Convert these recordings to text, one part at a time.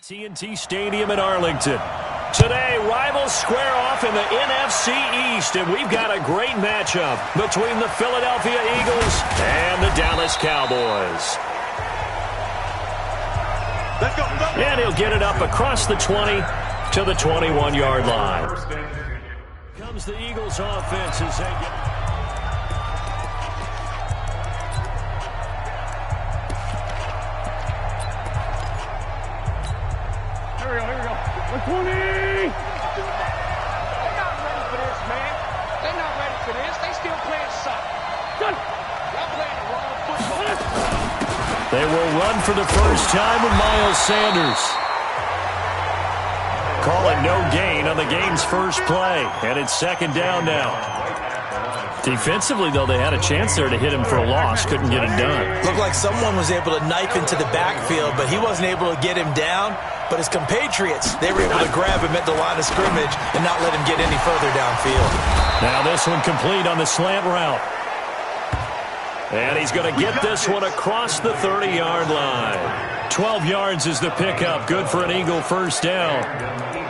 TNT Stadium in Arlington. Today, rivals square off in the NFC East, and we've got a great matchup between the Philadelphia Eagles and the Dallas Cowboys. Let's go. And he'll get it up across the 20 to the 21-yard line. Comes the Eagles offense as they get... Here we go. 120! They're not ready for this, man. They're not ready for this. They still playing soccer. Y'all playing the wrong football. They will run for the first time with Miles Sanders. Call it no gain on the game's first play, and it's second down now. Defensively, though, they had a chance there to hit him for a loss. Couldn't get it done. Looked like someone was able to knife into the backfield, but he wasn't able to get him down. But his compatriots, they were able to grab him at the line of scrimmage and not let him get any further downfield. Now this one complete on the slant route. And he's going to get this one across the 30-yard line. 12 yards is the pickup. Good for an Eagle first down.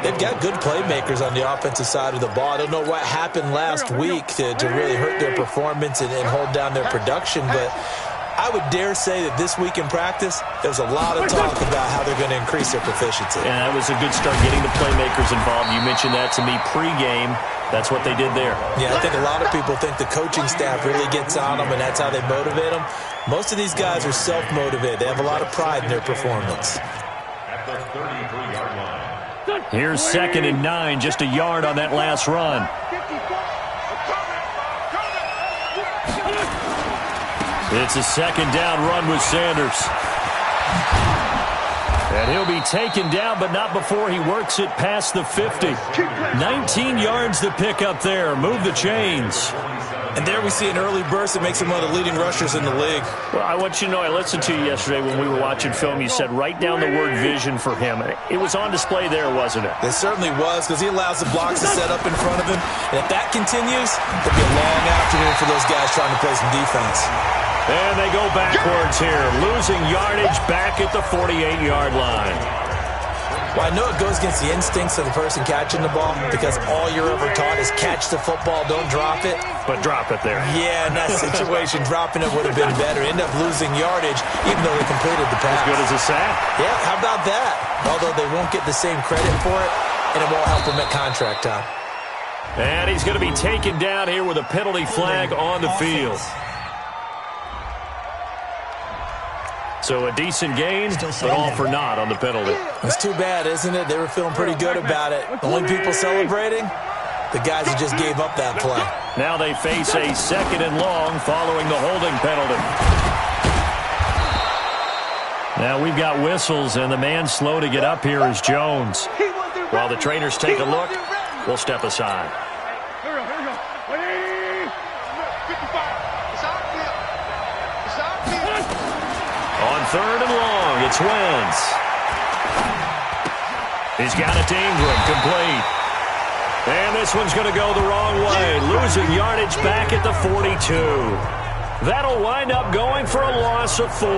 They've got good playmakers on the offensive side of the ball. I don't know what happened last week to really hurt their performance and hold down their production, but I would dare say that this week in practice, there's a lot of talk about how they're going to increase their proficiency. And that was a good start getting the playmakers involved. You mentioned that to me pregame. That's what they did there. Yeah, I think a lot of people think the coaching staff really gets on them, and that's how they motivate them. Most of these guys are self-motivated. They have a lot of pride in their performance. Here's 2nd and 9, just a yard on that last run. It's a second down run with Sanders. And he'll be taken down, but not before he works it past the 50. 19 yards to pick up there. Move the chains. And there we see an early burst that makes him one of the leading rushers in the league. Well, I want you to know, I listened to you yesterday when we were watching film. You said write down the word vision for him. It was on display there, wasn't it? It certainly was, because he allows the blocks to set up in front of him. And if that continues, it'll be a long afternoon for those guys trying to play some defense. And they go backwards here, losing yardage back at the 48-yard line. Well, I know it goes against the instincts of the person catching the ball, because all you're ever taught is catch the football, don't drop it. But drop it there. Yeah, in that situation, dropping it would have been better. End up losing yardage, even though they completed the pass. As good as a sack. Yeah, how about that? Although they won't get the same credit for it, and it won't help them at contract time. And he's going to be taken down here with a penalty flag on the field. So a decent gain, but all for naught on the penalty. It's too bad, isn't it? They were feeling pretty good about it. The only people celebrating, the guys who just gave up that play. Now they face a 2nd and long following the holding penalty. Now we've got whistles, and the man slow to get up here is Jones. While the trainers take a look, we'll step aside. On 3rd and long, it's Wentz. He's got it to Ingram, complete. And this one's going to go the wrong way, losing yardage back at the 42. That'll wind up going for a loss of 4.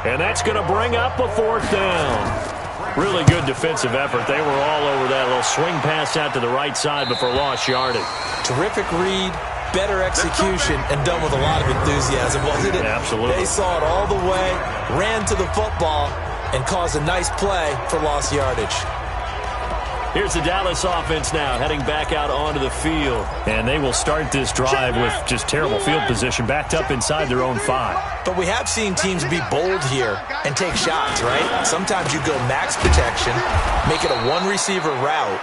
And that's going to bring up a 4th down. Really good defensive effort. They were all over that little swing pass out to the right side before lost yardage. Terrific read. Better execution, and done with a lot of enthusiasm, wasn't it? Absolutely. They saw it all the way, ran to the football, and caused a nice play for lost yardage. Here's the Dallas offense now, heading back out onto the field. And they will start this drive with just terrible field position, backed up inside their own 5. But we have seen teams be bold here and take shots, right? Sometimes you go max protection, make it a one-receiver route,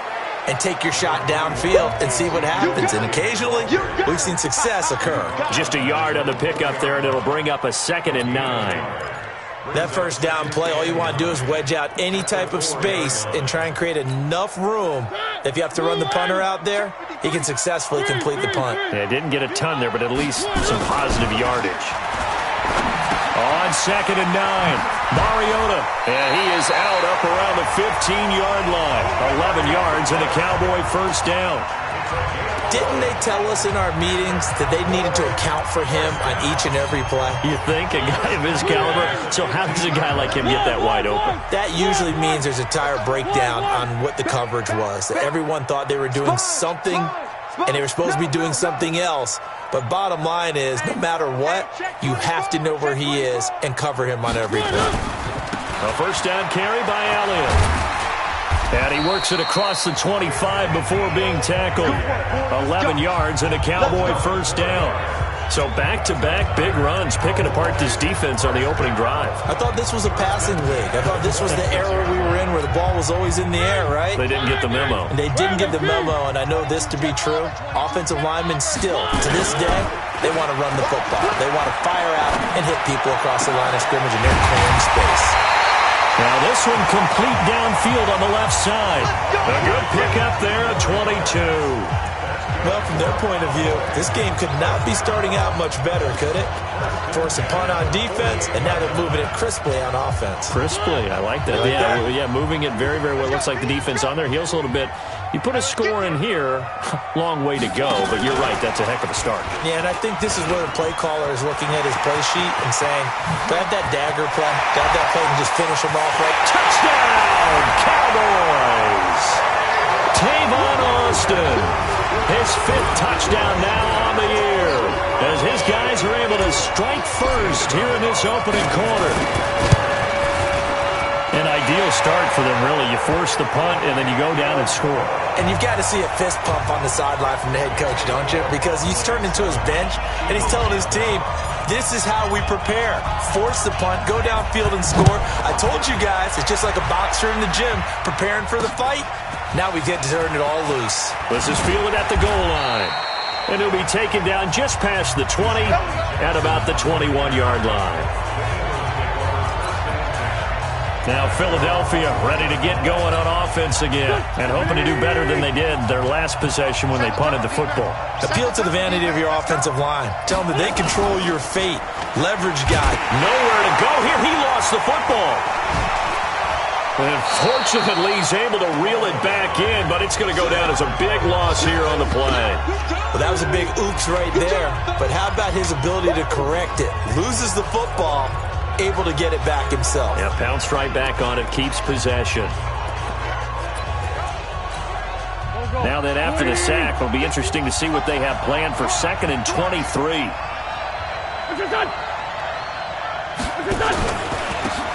and take your shot downfield and see what happens. And occasionally, we've seen success occur. Just a yard on the pickup there, and it'll bring up a 2nd and 9. That first down play, all you want to do is wedge out any type of space and try and create enough room. If you have to run the punter out there, he can successfully complete the punt. Yeah, didn't get a ton there, but at least some positive yardage. On 2nd and 9, Mariota, and he is out up around the 15-yard line. 11 yards and a Cowboy first down. Didn't they tell us in our meetings that they needed to account for him on each and every play? You think? A guy of his caliber? So how does a guy like him get that wide open? That usually means there's a entire breakdown on what the coverage was. That everyone thought they were doing something, and they were supposed to be doing something else. But bottom line is, no matter what, you have to know where he is and cover him on every play. A first down carry by Elliott. And he works it across the 25 before being tackled. 11 yards and a Cowboy first down. So back-to-back big runs, picking apart this defense on the opening drive. I thought this was a passing league. I thought this was the era we were in where the ball was always in the air, right? They didn't get the memo. And they didn't get the memo, and I know this to be true. Offensive linemen still, to this day, they want to run the football. They want to fire out and hit people across the line of scrimmage, and they're clearing space. Now this one complete downfield on the left side. A good pickup there at 22. Well, from their point of view, this game could not be starting out much better, could it? Force a punt on defense, and now they're moving it crisply on offense. Crisply, I like that. Yeah, moving it very, very well. Looks like the defense on their heels a little bit. You put a score in here, long way to go, but you're right, that's a heck of a start. Yeah, and I think this is where the play caller is looking at his play sheet and saying, grab that dagger play, grab that play and just finish him off right. Touchdown, Cowboys! Tavon Austin, his 5th touchdown now on the year, as his guys are able to strike first here in this opening quarter. An ideal start for them, really. You force the punt, and then you go down and score. And you've got to see a fist pump on the sideline from the head coach, don't you? Because he's turned into his bench, and he's telling his team, this is how we prepare. Force the punt, go downfield and score. I told you guys, it's just like a boxer in the gym preparing for the fight. Now we get to turn it all loose. This is fielded at the goal line. And he'll be taken down just past the 20 at about the 21-yard line. Now Philadelphia ready to get going on offense again and hoping to do better than they did their last possession when they punted the football. Appeal to the vanity of your offensive line. Tell them that they control your fate. Leverage guy. Nowhere to go here. He lost the football. And fortunately, he's able to reel it back in, but it's going to go down as a big loss here on the play. Well, that was a big oops right there. But how about his ability to correct it? Loses the football, able to get it back himself. Yeah, pounced right back on it, keeps possession. Now then, after the sack, it'll be interesting to see what they have planned for 2nd and 23.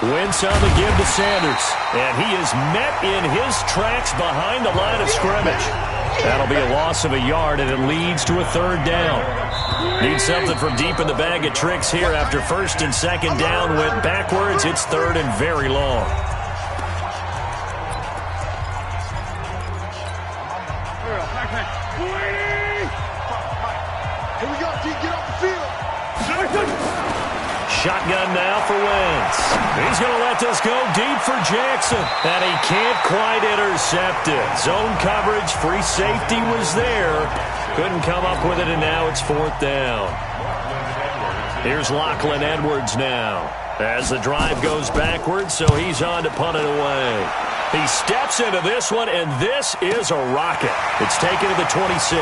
Wentz on the give to Sanders, and he is met in his tracks behind the line of scrimmage. That'll be a loss of a yard, and it leads to a 3rd down. Need something from deep in the bag of tricks here after 1st and 2nd down went backwards. It's 3rd and very long. Here we go, T. Get off the field. Shotgun now for Wentz. He's going to let this go deep for Jackson. And he can't quite intercept it. Zone coverage, free safety was there. Couldn't come up with it, and now it's 4th down. Here's Lachlan Edwards now. As the drive goes backwards, so he's on to punt it away. He steps into this one, and this is a rocket. It's taken to the 26.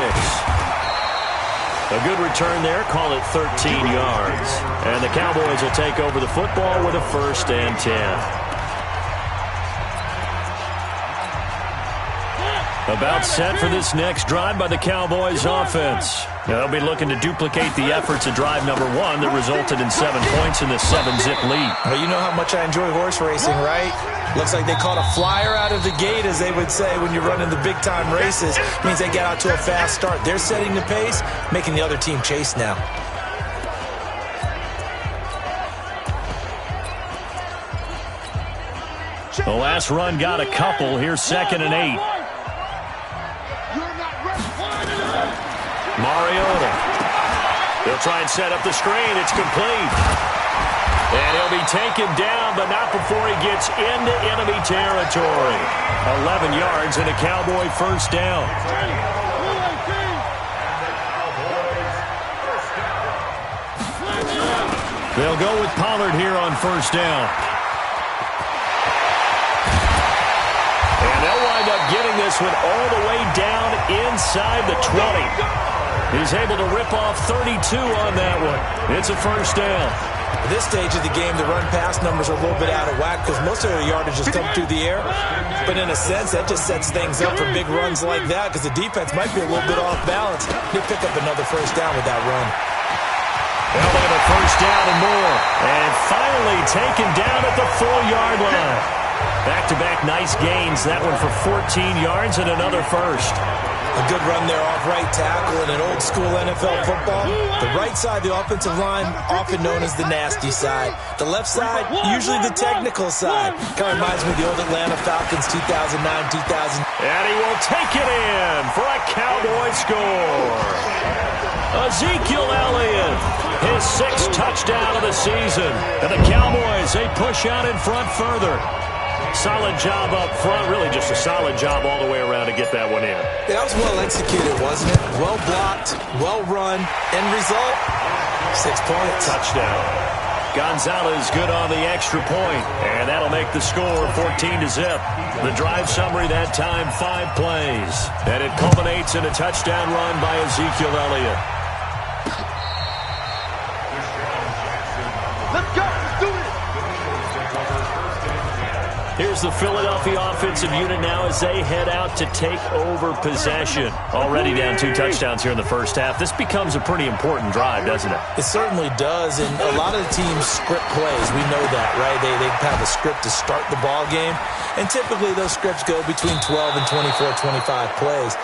A good return there, call it 13 yards. And the Cowboys will take over the football with a 1st and 10. About set for this next drive by the Cowboys offense. They'll be looking to duplicate the efforts of drive number 1 that resulted in 7 points in the 7-zip lead. Well, you know how much I enjoy horse racing, right? Looks like they caught a flyer out of the gate, as they would say when you're running the big-time races. It means they get out to a fast start. They're setting the pace, making the other team chase now. The last run got a couple. Here's 2nd and 8. Mariota. He'll try and set up the screen. It's complete. And he'll be taken down, but not before he gets into enemy territory. 11 yards and a Cowboy first down. They'll go with Pollard here on first down. And they'll wind up getting this one all the way down inside the 20. He's able to rip off 32 on that one. It's a first down. At this stage of the game, the run-pass numbers are a little bit out of whack because most of their yardage has come through the air. But in a sense, that just sets things up for big runs like that because the defense might be a little bit off balance. He'll pick up another first down with that run. They'll get a first down and more. And finally taken down at the 4-yard line. Back-to-back nice gains. That one for 14 yards and another first. A good run there off right tackle in an old-school NFL football. The right side, the offensive line, often known as the nasty side. The left side, usually the technical side. Kind of reminds me of the old Atlanta Falcons 2009-2000. And he will take it in for a Cowboy score. Ezekiel Elliott, his 6th touchdown of the season. And the Cowboys, they push out in front further. Solid job up front. Really just a solid job all the way around to get that one in. That was well executed, wasn't it? Well blocked, well run. End result, 6 points. Touchdown. Gonzalez good on the extra point. And that'll make the score 14-0. The drive summary that time, 5 plays. And it culminates in a touchdown run by Ezekiel Elliott. Let's go. Let's do it. Here's the Philadelphia offensive unit now as they head out to take over possession. Already down 2 touchdowns here in the first half. This becomes a pretty important drive, doesn't it? It certainly does, and a lot of the teams script plays. We know that, right? They have a script to start the ball game, and typically those scripts go between 12 and 24, 25 plays.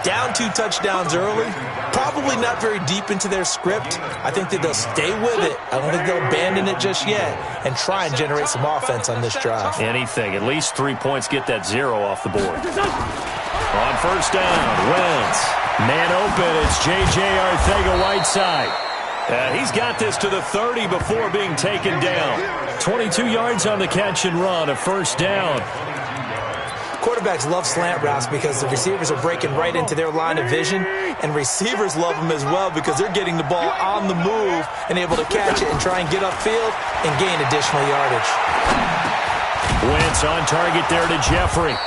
Down 2 touchdowns early, probably not very deep into their script. I think that they'll stay with it. I don't think they'll abandon it just yet and try and generate some offense on this drive. Anything. At least 3 points get that 0 off the board. On first down, Wentz. Man open, it's J.J. Arcega-Whiteside. He's got this to the 30 before being taken down. 22 yards on the catch and run, a first down. Quarterbacks love slant routes because the receivers are breaking right into their line of vision, and receivers love them as well because they're getting the ball on the move and able to catch it and try and get upfield and gain additional yardage. Wentz on target there to Jeffrey.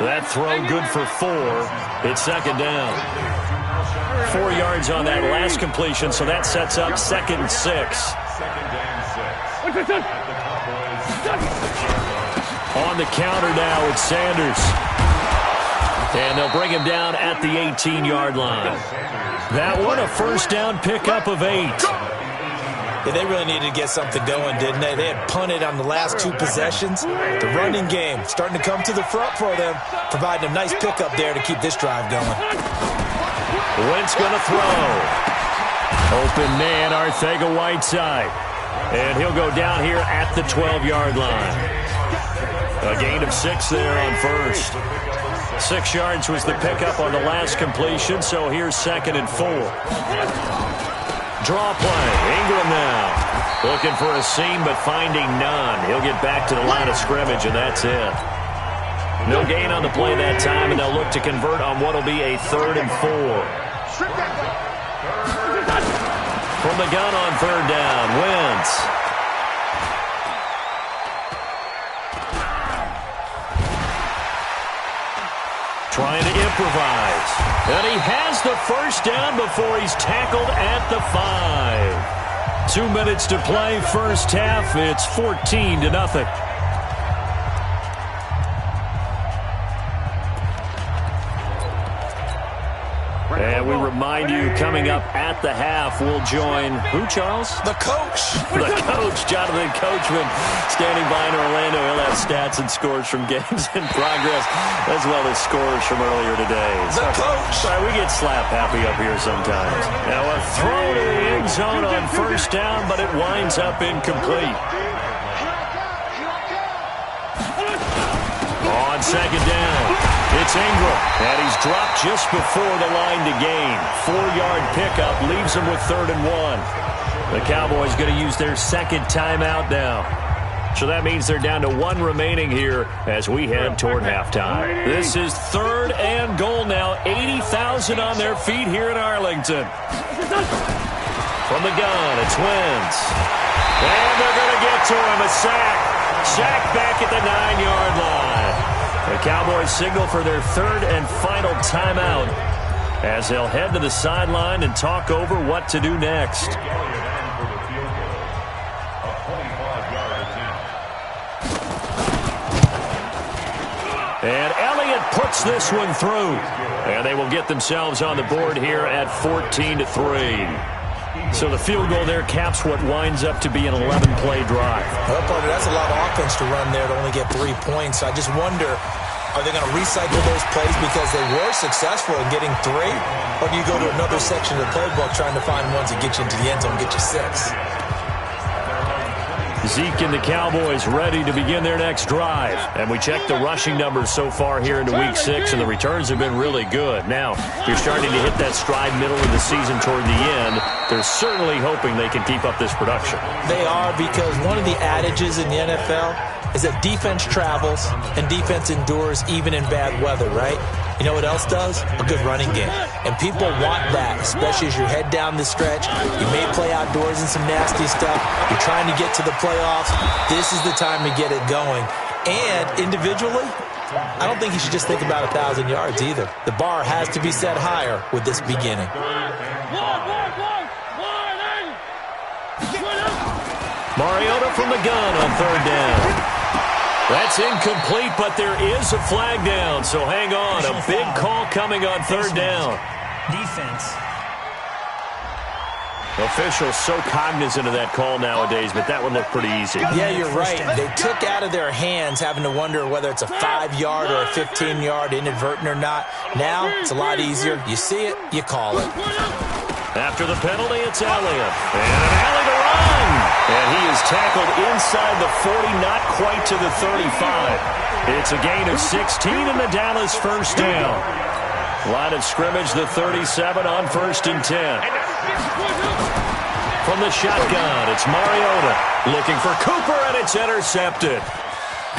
That throw good for 4. It's second down. 4 yards on that last completion, so that sets up 2nd and 6. On the counter now, it's Sanders. And they'll bring him down at the 18-yard line. That one, a first down pickup of 8. Yeah, they really needed to get something going, didn't they? They had punted on the last 2 possessions. The running game starting to come to the front for them, providing a nice pickup there to keep this drive going. Wentz going to throw. Open man, Arcega-Whiteside. And he'll go down here at the 12-yard line. A gain of 6 there on first. 6 yards was the pickup on the last completion, so here's 2nd and 4. Draw play. Ingram now. Looking for a seam, but finding none. He'll get back to the line of scrimmage, and that's it. No gain on the play that time, and they'll look to convert on what will be a 3rd and 4. From the gun on 3rd down, Wentz. Trying to improvise. And he has the first down before he's tackled at the 5. 2 minutes to play, first half. It's 14-0. And we remind you, coming up at the half, we'll join who, Charles? The coach. The coach, Jonathan Coachman, standing by in Orlando. He'll have stats and scores from games in progress, as well as scores from earlier today. The coach. Sorry, we get slap happy up here sometimes. Now a throw to the end zone on first down, but it winds up incomplete. On second down, it's Ingram, and he's dropped just before the line to gain. 4-yard pickup leaves him with 3rd and 1. The Cowboys going to use their 2nd timeout now. So that means they're down to 1 remaining here as we head toward halftime. This is 3rd and goal now. 80,000 on their feet here in Arlington. From the gun, it's Wentz. And they're going to get to him, a sack. Sack back at the 9-yard line. The Cowboys signal for their third and final timeout as they'll head to the sideline and talk over what to do next. And Elliott puts this one through. And they will get themselves on the board here at 14-3. So the field goal there caps what winds up to be an 11-play drive. Well, partner, that's a lot of offense to run there to only get 3 points. I just wonder, are they going to recycle those plays because they were successful in getting 3? Or do you go to another section of the playbook trying to find ones that get you into the end zone and get you 6? Zeke and the Cowboys ready to begin their next drive. And we check the rushing numbers so far here into Week 6, and the returns have been really good. Now, you're starting to hit that stride middle of the season toward the end. They're certainly hoping they can keep up this production. They are, because one of the adages in the NFL is that defense travels and defense endures even in bad weather, right? You know what else does? A good running game. And people want that, especially as you head down the stretch. You may play outdoors in some nasty stuff. You're trying to get to the playoffs. This is the time to get it going. And individually, I don't think you should just think about 1,000 yards either. The bar has to be set higher with this beginning. Mariota from the gun on third down. That's incomplete, but there is a flag down, so hang on. A big call coming on third down. Defense. Officials so cognizant of that call nowadays, but that would look pretty easy. Yeah, you're right. They took out of their hands having to wonder whether it's a 5-yard or a 15-yard inadvertent or not. Now, it's a lot easier. You see it, you call it. After the penalty, it's Elliott. And an alley to run. And he is tackled inside the 40, not quite to the 35. It's a gain of 16 and the Dallas first down. Line of scrimmage, the 37 on 1st and 10. From the shotgun, it's Mariota. Looking for Cooper, and it's intercepted.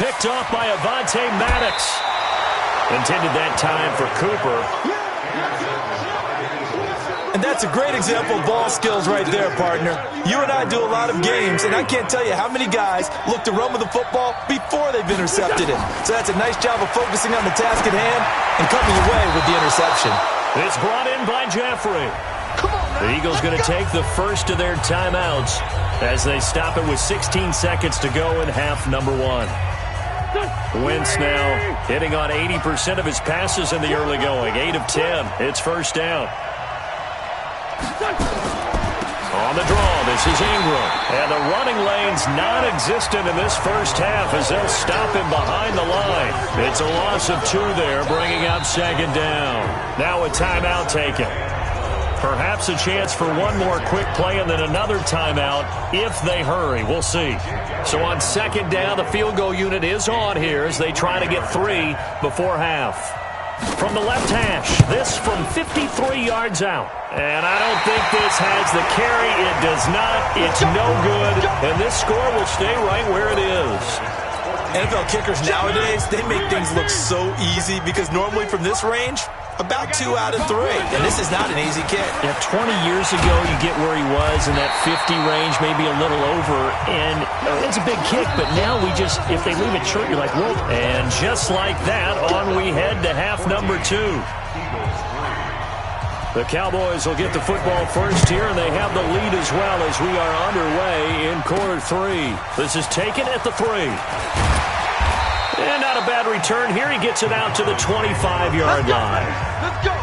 Picked off by Avonte Maddox. Intended that time for Cooper. And that's a great example of ball skills right there, partner. You and I do a lot of games, and I can't tell you how many guys look to run with the football before they've intercepted it. So that's a nice job of focusing on the task at hand and coming away with the interception. It's brought in by Jeffrey. The Eagles going to take the first of their timeouts as they stop it with 16 seconds to go in half number 1. Wentz now hitting on 80% of his passes in the early going. 8 of 10. It's first down. On the draw, this is Ingram. And the running lane's non-existent in this first half as they'll stop him behind the line. It's a loss of 2 there, bringing up second down. Now a timeout taken. Perhaps a chance for one more quick play and then another timeout if they hurry. We'll see. So on second down, the field goal unit is on here as they try to get 3 before half. From the left hash, this from 53 yards out. And I don't think this has the carry. It does not. It's no good. And this score will stay right where it is. NFL kickers nowadays, they make things look so easy because normally from this range, about 2 out of 3. And this is not an easy kick. Yeah, 20 years ago, you get where he was in that 50 range, maybe a little over. And it's a big kick, but now we just, if they leave it short, you're like, whoa. And just like that, on we head to half number 2. The Cowboys will get the football first here, and they have the lead as well as we are underway in quarter 3. This is taken at the 3. And not a bad return here. He gets it out to the 25-yard line. Let's go.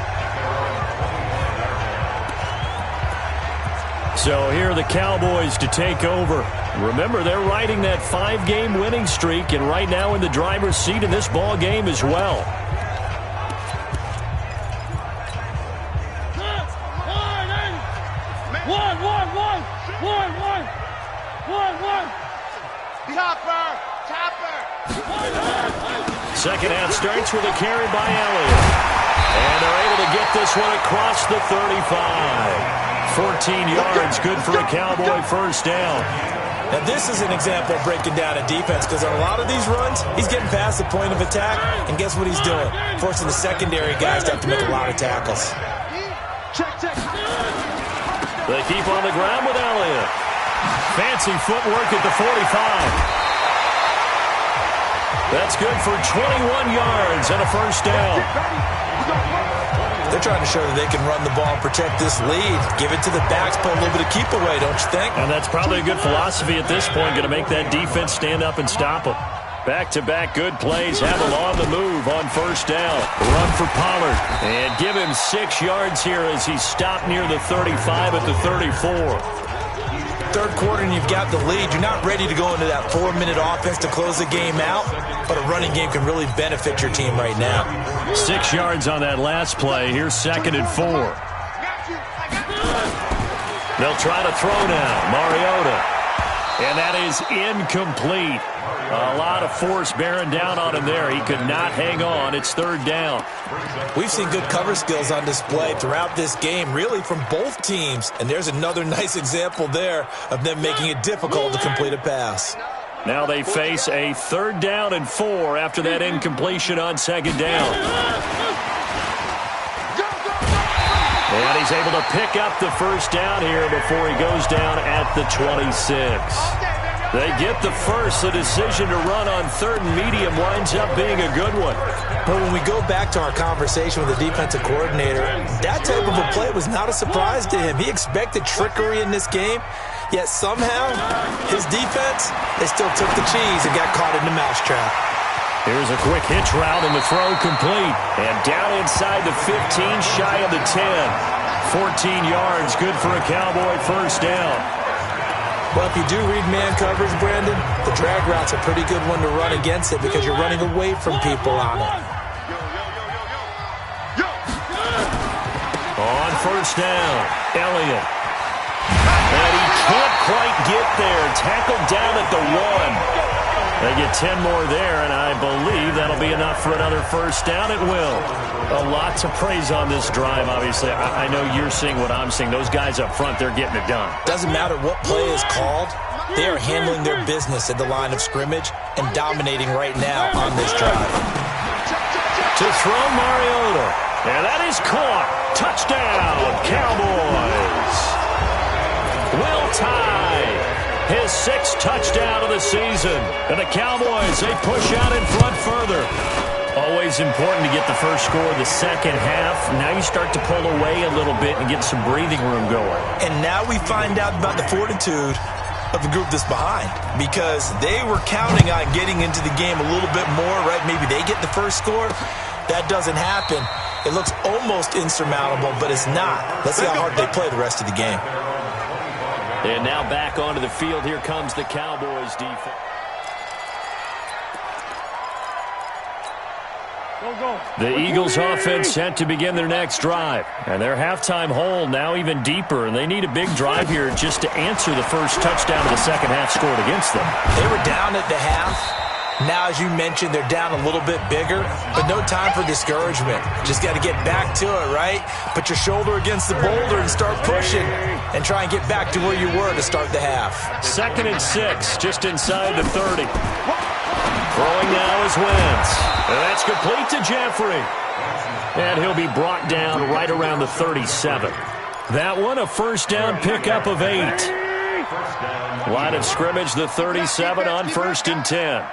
So here are the Cowboys to take over. Remember, they're riding that 5-game winning streak, and right now in the driver's seat in this ball game as well. Second half starts with a carry by Elliott. And they're able to get this one across the 35. 14 yards, good for a Cowboy first down. Now this is an example of breaking down a defense because on a lot of these runs, he's getting past the point of attack, and guess what he's doing? Forcing the secondary guys to have to make a lot of tackles. The They keep on the ground with Elliott. Fancy footwork at the 45. That's good for 21 yards and a first down. They're trying to show that they can run the ball and protect this lead. Give it to the backs, put a little bit of keep away, don't you think? And that's probably a good philosophy at this point, going to make that defense stand up and stop them. Back-to-back good plays have them on the move on first down. Run for Pollard. And give him 6 yards here as he stopped near the 35 at the 34. Third quarter and you've got the lead. You're not ready to go into that 4-minute offense to close the game out, but a running game can really benefit your team right now. 6 yards on that last play. Here's 2nd and 4. They'll try to throw now. Mariota. And that is incomplete. A lot of force bearing down on him there. He could not hang on. It's 3rd down. We've seen good cover skills on display throughout this game, really from both teams. And there's another nice example there of them making it difficult to complete a pass. Now they face a 3rd down and 4 after that incompletion on 2nd down. And he's able to pick up the first down here before he goes down at the 26. They get the first. The decision to run on 3rd and medium winds up being a good one. But when we go back to our conversation with the defensive coordinator, that type of a play was not a surprise to him. He expected trickery in this game, yet somehow his defense, they still took the cheese and got caught in the mousetrap. Here's a quick hitch route and the throw complete. And down inside the 15, shy of the 10. 14 yards, good for a Cowboy first down. Well, if you do read man coverage, Brandon, the drag route's a pretty good one to run against it because you're running away from people on it. On first down, Elliott. And he can't quite get there. Tackled down at the 1. They get 10 more there, and I believe that'll be enough for another first down. It will. A lot to praise on this drive, obviously. I know you're seeing what I'm seeing. Those guys up front, they're getting it done. Doesn't matter what play is called. They are handling their business at the line of scrimmage and dominating right now on this drive. To throw Mariota. And that is caught. Touchdown, Cowboys. Will tie. His 6th touchdown of the season. And the Cowboys, they push out in front further. Always important to get the first score of the second half. Now you start to pull away a little bit and get some breathing room going. And now we find out about the fortitude of the group that's behind, because they were counting on getting into the game a little bit more, right? Maybe they get the first score. That doesn't happen. It looks almost insurmountable, but it's not. Let's see how hard they play the rest of the game. And now back onto the field. Here comes the Cowboys defense. The Eagles offense set to begin their next drive. And their halftime hole now even deeper. And they need a big drive here just to answer the first touchdown of the second half scored against them. They were down at the half. Now, as you mentioned, they're down a little bit bigger, but no time for discouragement. Just got to get back to it, right? Put your shoulder against the boulder and start pushing and try and get back to where you were to start the half. 2nd and 6, just inside the 30. Throwing now is Wentz. And that's complete to Jeffrey. And he'll be brought down right around the 37. That one, a first down pickup of 8. Line of scrimmage, the 37 on 1st and 10.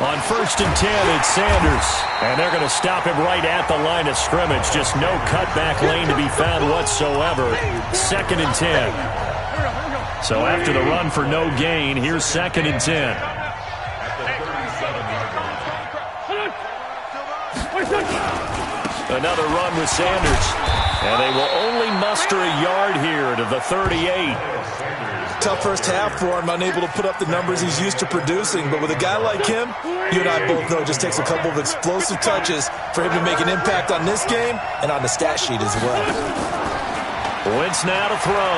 On 1st and 10, it's Sanders. And they're going to stop him right at the line of scrimmage. Just no cutback lane to be found whatsoever. 2nd and 10. So after the run for no gain, here's 2nd and 10. Another run with Sanders. And they will only muster a yard here to the 38. Tough first half for him, unable to put up the numbers he's used to producing. But with a guy like him, you and I both know it just takes a couple of explosive touches for him to make an impact on this game and on the stat sheet as well. Wentz now to throw.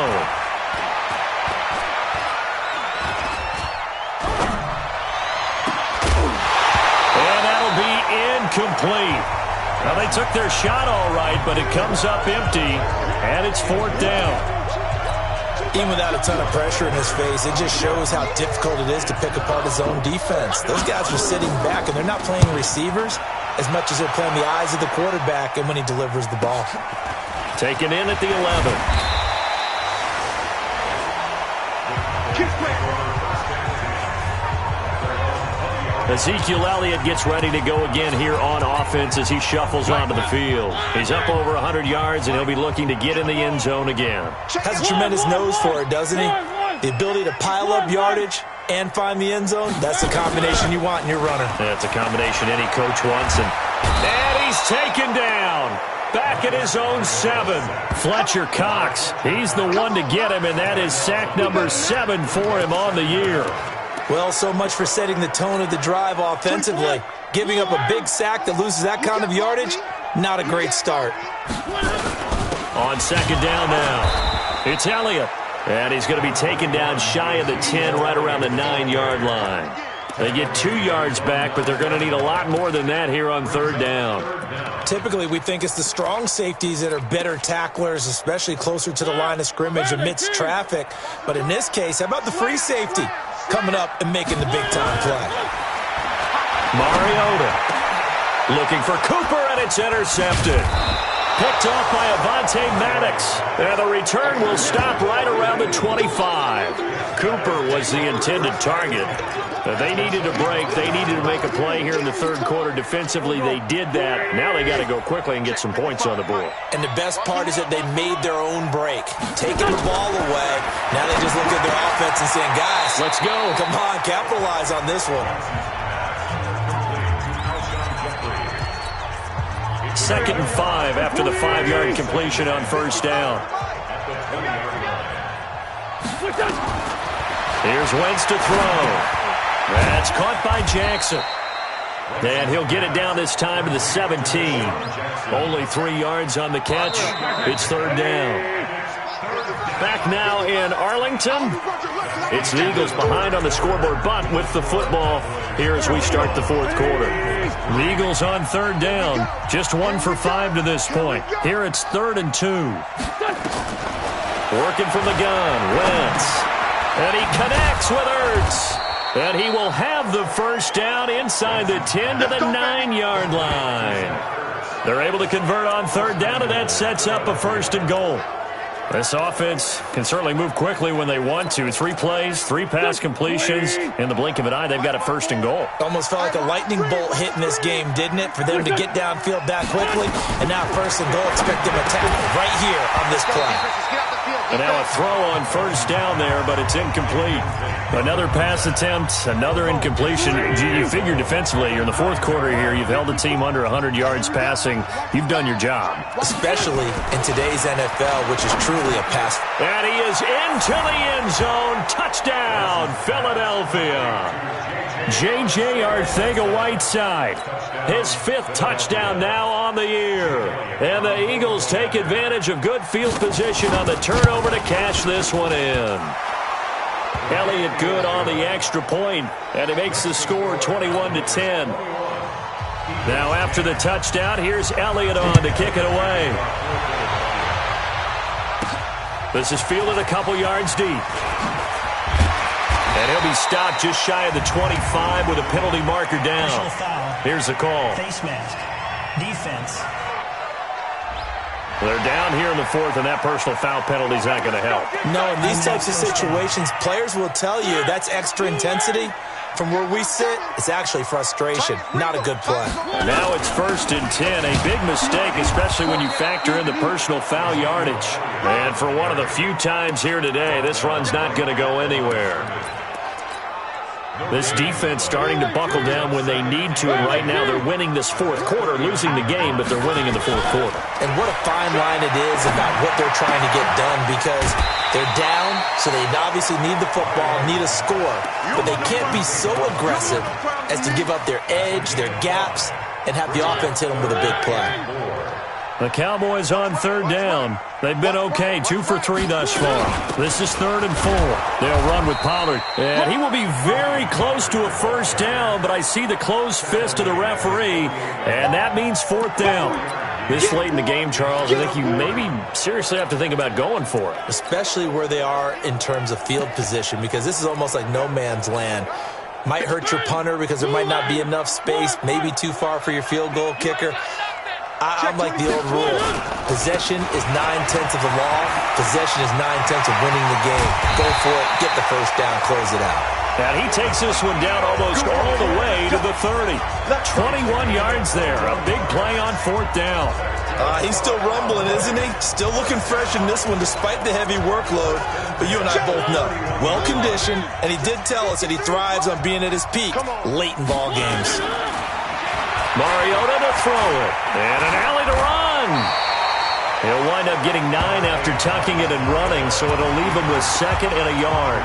And that'll be incomplete. Well, they took their shot all right, but it comes up empty, and it's 4th down. Even without a ton of pressure in his face, it just shows how difficult it is to pick apart his own defense. Those guys are sitting back, and they're not playing receivers. as much as he'll play in the eyes of the quarterback and when he delivers the ball. Taken in at the 11. Ezekiel Elliott gets ready to go again here on offense as he shuffles onto the field. He's up over 100 yards, and he'll be looking to get in the end zone again. Has a tremendous nose for it, doesn't he? The ability to pile up yardage and find the end zone, that's the combination you want in your runner. That's a combination any coach wants, and he's taken down. Back at his own 7. Fletcher Cox, he's the one to get him, and that is sack number 7 for him on the year. Well, so much for setting the tone of the drive offensively. Giving up a big sack that loses that kind of yardage, not a great start. On second down now, it's Elliott. And he's going to be taken down shy of the 10, right around the 9-yard line. They get 2 yards back, but they're going to need a lot more than that here on third down. Typically, we think it's the strong safeties that are better tacklers, especially closer to the line of scrimmage amidst traffic. But in this case, how about the free safety coming up and making the big-time play? Mariota looking for Cooper, and it's intercepted. Picked off by Avonte Maddox. And the return will stop right around the 25. Cooper was the intended target. They needed a break. They needed to make a play here in the third quarter. Defensively, they did that. Now they got to go quickly and get some points on the board. And the best part is that they made their own break. Taking the ball away. Now they just look at their offense and saying, guys, let's go. Come on, capitalize on this one. Second and 5 after the 5-yard completion on first down. Here's Wentz to throw. That's caught by Jackson. And he'll get it down this time to the 17. Only 3 yards on the catch. It's third down. Back now in Arlington. It's the Eagles behind on the scoreboard, but with the football here as we start the fourth quarter. The Eagles on third down. Just 1 for 5 to this point. Here it's 3rd and 2. Working from the gun, Wentz. And he connects with Ertz. And he will have the first down inside the 10 to the 9-yard line. They're able to convert on third down, and that sets up a 1st and goal. This offense can certainly move quickly when they want to. 3 plays, 3 pass completions. In the blink of an eye, they've got a 1st and goal. Almost felt like a lightning bolt hit in this game, didn't it? For them to get downfield that quickly. And now 1st and goal, expect them to tackle right here on this play. And now a throw on first down there, but it's incomplete. Another pass attempt, another incompletion. You figure defensively, you're in the fourth quarter here. You've held the team under 100 yards passing. You've done your job. Especially in today's NFL, which is truly a pass. And he is into the end zone. Touchdown, Philadelphia. J.J. Arcega-Whiteside. His 5th touchdown now on the year. And the Eagles take advantage of good field position on the turnover to cash this one in. Elliott good on the extra point, and he makes the score 21-10. Now after the touchdown, here's Elliott on to kick it away. This is fielded a couple yards deep. And he'll be stopped just shy of the 25 with a penalty marker down. Here's the call. Face mask. Defense. They're down here in the 4th, and that personal foul penalty is not going to help. No, in these types of situations, players will tell you that's extra intensity. From where we sit, it's actually frustration. Not a good play. And now it's 1st and 10. A big mistake, especially when you factor in the personal foul yardage. And for one of the few times here today, this run's not going to go anywhere. This defense starting to buckle down when they need to, and right now they're winning this fourth quarter, losing the game, but they're winning in the fourth quarter. And what a fine line it is about what they're trying to get done, because they're down, so they obviously need the football, need a score, but they can't be so aggressive as to give up their edge, their gaps, and have the offense hit them with a big play. The Cowboys on third down. They've been okay, 2 for 3 thus far. This is 3rd and 4. They'll run with Pollard. And he will be very close to a first down, but I see the closed fist of the referee, and that means 4th down. This late in the game, Charles, I think you maybe seriously have to think about going for it. Especially where they are in terms of field position, because this is almost like no man's land. Might hurt your punter because there might not be enough space, maybe too far for your field goal kicker. I'm like the old rule. Possession is 9/10 of the law. Possession is 9/10 of winning the game. Go for it. Get the first down. Close it out. And he takes this one down almost all the way to the 30. 21 yards there. A big play on 4th down. He's still rumbling, isn't he? Still looking fresh in this one despite the heavy workload. But you and I both know, well-conditioned, and he did tell us that he thrives on being at his peak late in ball games. Mariota to throw it. And an alley to run. He'll wind up getting 9 after tucking it and running, so it'll leave him with 2nd and a yard.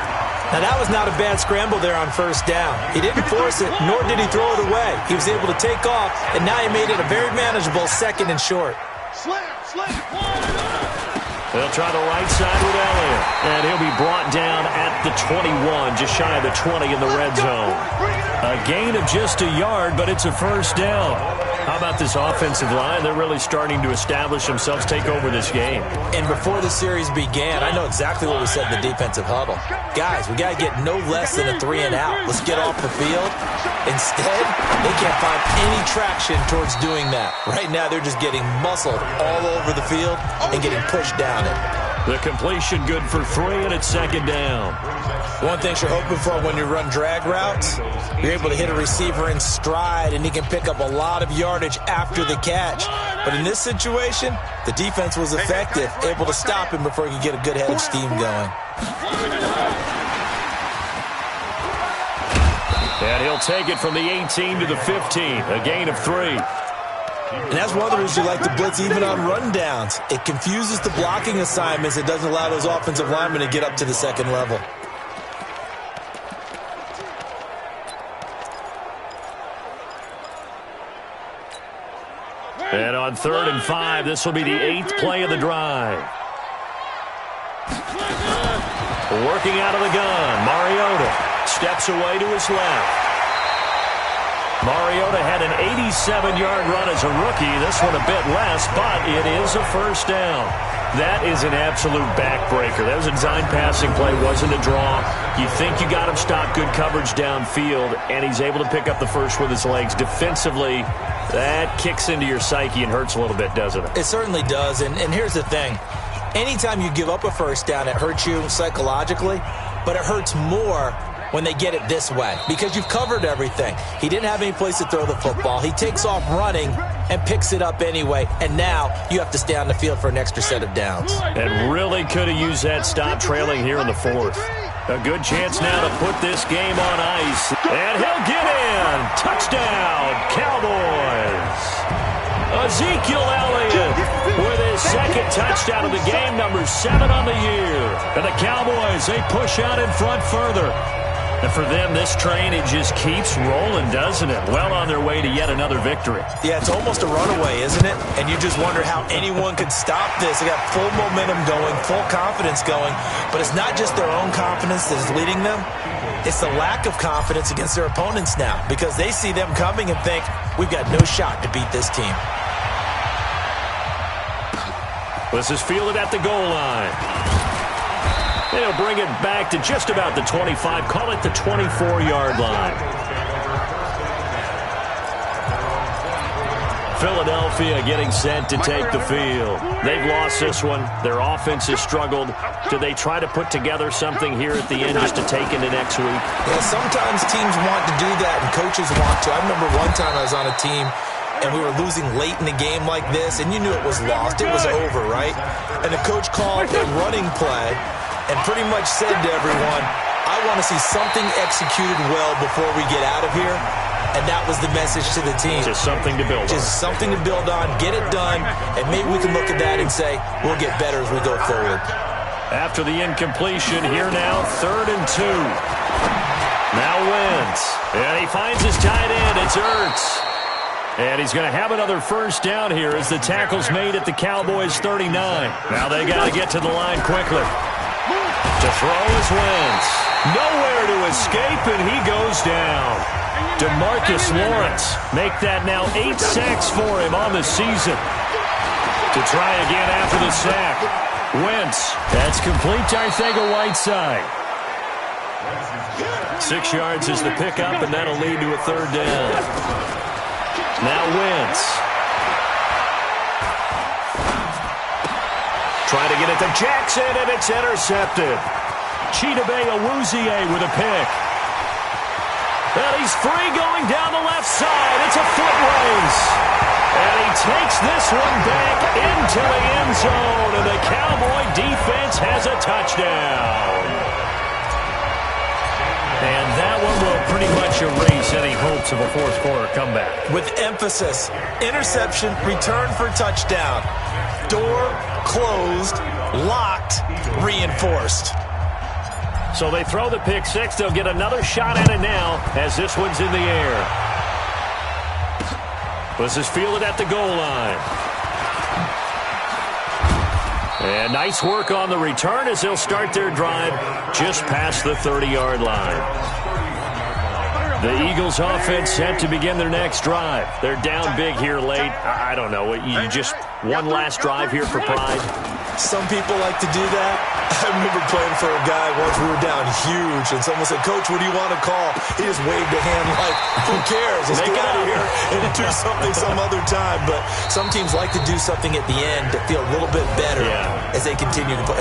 Now, that was not a bad scramble there on 1st down. He didn't force it, nor did he throw it away. He was able to take off, and now he made it a very manageable 2nd and short. They'll try the right side with Elliott, and he'll be brought down at the 21, just shy of the 20 in the red zone. A gain of just a yard, but it's a 1st down. How about this offensive line? They're really starting to establish themselves, take over this game. And before the series began, I know exactly what we said in the defensive huddle. Guys, we got to get no less than a 3 and out. Let's get off the field. Instead, they can't find any traction towards doing that. Right now, they're just getting muscled all over the field and getting pushed down it. The completion good for 3, and it's 2nd down. One thing you're hoping for when you run drag routes, you're able to hit a receiver in stride, and he can pick up a lot of yardage after the catch. But in this situation, the defense was effective, able to stop him before he could get a good head of steam going. And he'll take it from the 18 to the 15, a gain of 3. And that's one of the reasons you like to blitz even on rundowns. It confuses the blocking assignments. It doesn't allow those offensive linemen to get up to the 2nd level. And on 3rd and 5, this will be the 8th play of the drive. Working out of the gun, Mariota steps away to his left. Mariota had an 87-yard run as a rookie. This one a bit less, but it is a 1st down. That is an absolute backbreaker. That was a design passing play, wasn't a draw. You think you got him stopped, good coverage downfield, and he's able to pick up the first with his legs. Defensively, that kicks into your psyche and hurts a little bit, doesn't it? It certainly does, and here's the thing. Anytime you give up a 1st down, it hurts you psychologically, but it hurts more when they get it this way because you've covered everything. He didn't have any place to throw the football. He takes off running and picks it up anyway, and now you have to stay on the field for an extra set of downs. And really could have used that stop trailing here in the 4th. A good chance now to put this game on ice. And he'll get in. Touchdown, Cowboys. Ezekiel Elliott with his 2nd touchdown of the game, number 7 on the year. And the Cowboys, they push out in front further. And for them, this train, it just keeps rolling, doesn't it? Well on their way to yet another victory. Yeah, it's almost a runaway, isn't it? And you just wonder how anyone could stop this. They got full momentum going, full confidence going. But it's not just their own confidence that is leading them. It's the lack of confidence against their opponents now because they see them coming and think, we've got no shot to beat this team. This is fielded at the goal line. They'll bring it back to just about the 25. Call it the 24-yard line. Philadelphia getting set to take the field. They've lost this one. Their offense has struggled. Do they try to put together something here at the end just to take into next week? Yeah, sometimes teams want to do that and coaches want to. I remember one time I was on a team and we were losing late in the game like this, and you knew it was lost. It was over, right? And the coach called a running play and pretty much said to everyone, I want to see something executed well before we get out of here. And that was the message to the team. Just something to build on. Just something to build on, get it done, and maybe we can look at that and say, we'll get better as we go forward. After the incompletion, here now, 3rd and 2. Now Wentz. And he finds his tight end. It's Ertz. And he's going to have another 1st down here as the tackle's made at the Cowboys' 39. Now they got to get to the line quickly. To throw is Wentz. Nowhere to escape, and he goes down. DeMarcus Lawrence make that now 8 sacks for him on the season. To try again after the sack. Wentz. That's complete to Arcega-Whiteside. 6 yards is the pickup, and that'll lead to a third down. Now Wentz. Trying to get it to Jackson, and it's intercepted. Chidobe Awuzie with a pick. And he's free going down the left side. It's a foot race. And he takes this one back into the end zone, and the Cowboy defense has a touchdown. And that one will pretty much erase any hopes of a fourth-quarter comeback. With emphasis, interception, return for touchdown. Door closed, locked, reinforced. So they throw the pick six. They'll get another shot at it now as this one's in the air. This is fielded at the goal line. And nice work on the return as they'll start their drive just past the 30-yard line. The Eagles offense set to begin their next drive. They're down big here late. I don't know. You just one last drive here for pride. Some people like to do that. I remember playing for a guy once. We were down huge, and someone said, "Coach, what do you want to call?" He just waved a hand like, "Who cares? Let's get out of here and do something some other time." But some teams like to do something at the end to feel a little bit better as they continue to play.